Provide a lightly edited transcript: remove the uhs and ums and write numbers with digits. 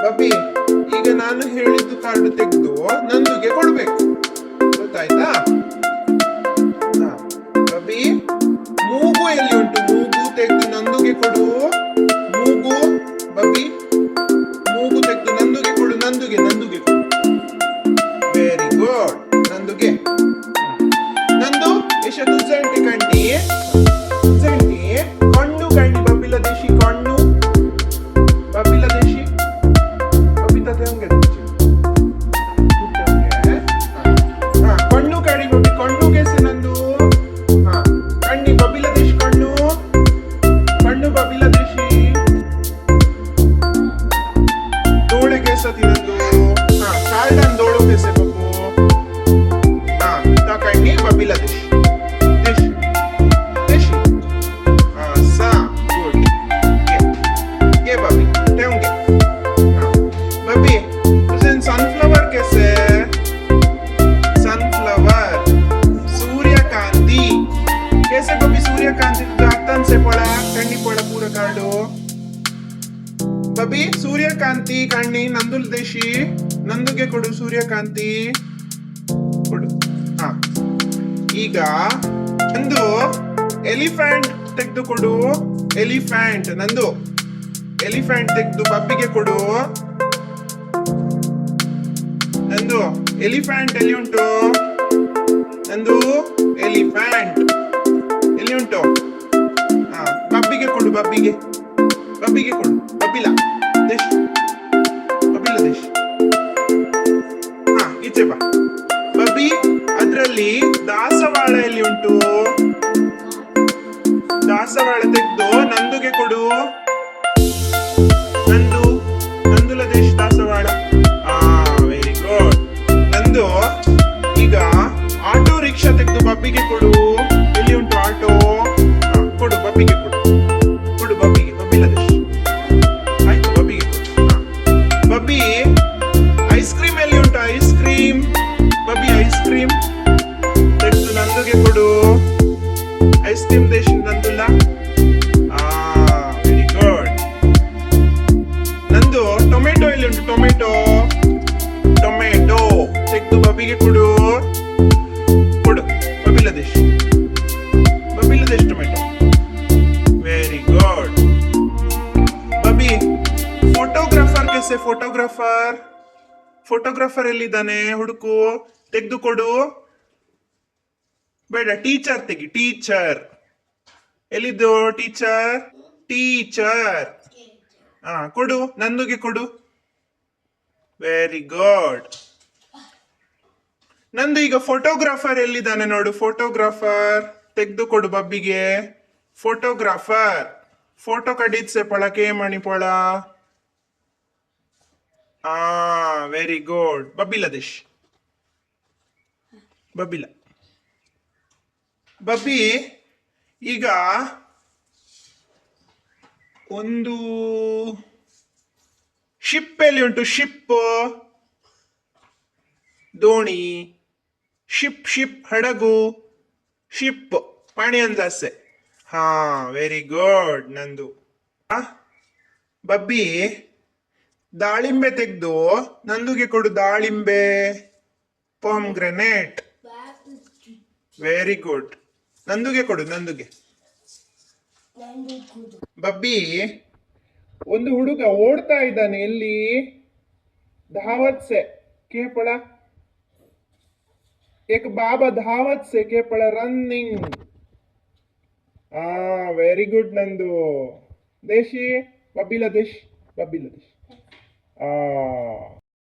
ಬಬ್ಬಿ, ಈಗ ನಾನು ಹೇಳಿದ್ದು ಕಾರ್ಡ್ ತೆಗೆದು ನಂದುಗೆ ಕೊಡ್ಬೇಕು, ಗೊತ್ತಾಯ್ತಾ? ಹಾ, ಬಬ್ಬಿ, ಮೂಗು ಎಲ್ಲಿ ಉಂಟು? ಮೂಗು ತೆಗೆದು ನಂದುಗೆ ಕೊಡು. ಮೂಗು, ಬಬ್ಬಿ, ಮೂಗು ತೆಗೆದು ನಂದುಗೆ ಕೊಡು. ನಂದುಗೆ ನಂದುಗೆ ಕೊಡು. Very good. ನಂದುಗೆ. ನಂದು ಎಶ ತುझंटी ಕಂಡಿ तुझंटी कण्णू कंडी बबीला देशी कण्णू बबीला देशी बबीता ते हंगे हा कण्णू काढी बबी कण्णू कैसे नंदू हा कंडी बबीला देशी कण्णू कण्णू बबीला देशी डोळे कैसे ती नंदू हा कार्डन डोळो कैसे बबू हा ता कंडी बबीला देशी ಬಬಿ ಸೂರ್ಯಕಾಂತಿ ಕಣ್ಣಿ ನಂದುಲ್ ದೇಶಿ ನಂದುಗೆ ಕೊಡು. ಸೂರ್ಯಕಾಂತಿ ಕೊಡು. ಹಾ, ಈಗ ನಂದು ಎಲಿಫೆಂಟ್ ತೆಗೆದು ಕೊಡು. ಎಲಿಫೆಂಟ್ ನಂದು ಎಲಿಫೆಂಟ್ ತೆಗೆದು ಬಬ್ಬಿಗೆ ಕೊಡು. ನಂದು ಎಲಿಫೆಂಟ್ ಎಲ್ಲಿ ಉಂಟು? ನಂದು ಎಲಿಫೆಂಟ್ ಎಲ್ಲಿ ಉಂಟು? ಹಾ, ಬಬ್ಬಿಗೆ ಕೊಡು. ಬಬ್ಬಿಗೆ ಬಬ್ಬಿಗೆ ಕೊಡು. ಬಬ್ಬಿಲಾ ದೇಶ್ ಬಬ್ಬಿಲಾ ದೇಶ್. ಹಾ, ಈಚೆ ಬಾ ಬಬ್ಬಿ. ಅದ್ರಲ್ಲಿ ದಾಸವಾಳ ಎಲ್ಲಿ ಉಂಟು? ದಾಸವಾಳ ತೆಗೆದು ನಂದುಗೆ ಕೊಡು. ನಂದು ನಂದುಲ ದೇಶ್ ದಾಸವಾಳ. Very good. ನಂದು ಈಗ ಆಟೋ ರಿಕ್ಷಾ ತೆಗೆದು ಬಬ್ಬಿಗೆ ಕೊಡು. ಎಲ್ಲಿ ಉಂಟು ಆಟೋ? ಕೊಡು ಬಬ್ಬಿಗೆ ಕೊಡು. ಕೊಡು ಬಬ್ಬಿಗೆ. ಬಬ್ಬಿಲಾ ದೇಶ್. ಆಯ್ತು, ಬಬ್ಬಿಗೆ ಕೊಡು. ಬಬ್ಬಿ ಐಸ್ ಕ್ರೀಮ್ ಎಲ್ಲಿ ಉಂಟು? Ice cream Babbi ice cream ತೆಗೆದು ನಂದುಗೆ ಕೊಡು. ಐಸ್ ಕ್ರೀಮ್ ದೇಶ್ ನಂದುಲ್ಲ. Very good. ನಂದು ಟೊಮೆಟೊ ಎಲ್ಲಿ ಉಂಟು? ಟೊಮೆಟೊ ಟೊಮೆಟೊ ತೆಗೆದು ಬಬ್ಬಿಗೆ ಕೊಡು. ಕೊಡು ಬಬ್ಬಿಲಾ ದೇಶ್. ಬಬ್ಬಿಲಾ ದೇಶ್ tomato. Very good. Babbi photographer कैसे? ಫೋಟೋಗ್ರಾಫರ್ ಫೋಟೋಗ್ರಾಫರ್ ಎಲ್ಲಿದ್ದಾನೆ? ಹುಡುಕು. ತೆಗೆದು ಕೊಡು. ಬೇಡ, ಟೀಚರ್ ತೆಗಿ. ಟೀಚರ್ ಎಲ್ಲಿದ್ದು? Teacher teacher. ಹಾ, ಕೊಡು. ನಂದುಗೆ ಕೊಡು. Very good. ನಂದು ಈಗ ಫೋಟೋಗ್ರಾಫರ್ ಎಲ್ಲಿದ್ದಾನೆ ನೋಡು. ಫೋಟೋಗ್ರಾಫರ್ ತೆಗೆದು ಕೊಡು ಬಬ್ಬಿಗೆ. ಫೋಟೋಗ್ರಾಫರ್ ಫೋಟೋ ಕಡಿದ್ಸೆ ಪಳಕೆ ಮಣಿ ಪಳ. Very good. ಬಬ್ಬಿಲಾ ದೇಶ್. ಬಬ್ಬಿಲಾ. ಬಬ್ಬಿ ಈಗ ಒಂದು ಶಿಪ್ ಎಲ್ಲಿ ಉಂಟು? ಶಿಪ್ ದೋಣಿ. ಶಿಪ್ ಶಿಪ್ ಹಡಗು. ಶಿಪ್ ಪಾಣಿ ಅಂದಾಸೆ. ಹಾ, ವೆರಿ ಗುಡ್. ನಂದು ಬಬ್ಬಿ ದಾಳಿಂಬೆ ತೆಗೆದು ನಂದುಗೆ ಕೊಡು. ದಾಳಿಂಬೆ ಪೊಮ್ಗ್ರೆನೇಟ್. Very good. ನಂದುಗೆ ಕೊಡು. ನಂದುಗೆ. ಬಬ್ಬಿ ಒಂದು ಹುಡುಗ ಓಡ್ತಾ ಇದ್ದಾನೆ. ಎಲ್ಲಿ? धावत से के पड़ा? एक बाबा धावत से के पड़ा? रनिंग. Very good Nandu. देशी बबीला देश. बबीला देश.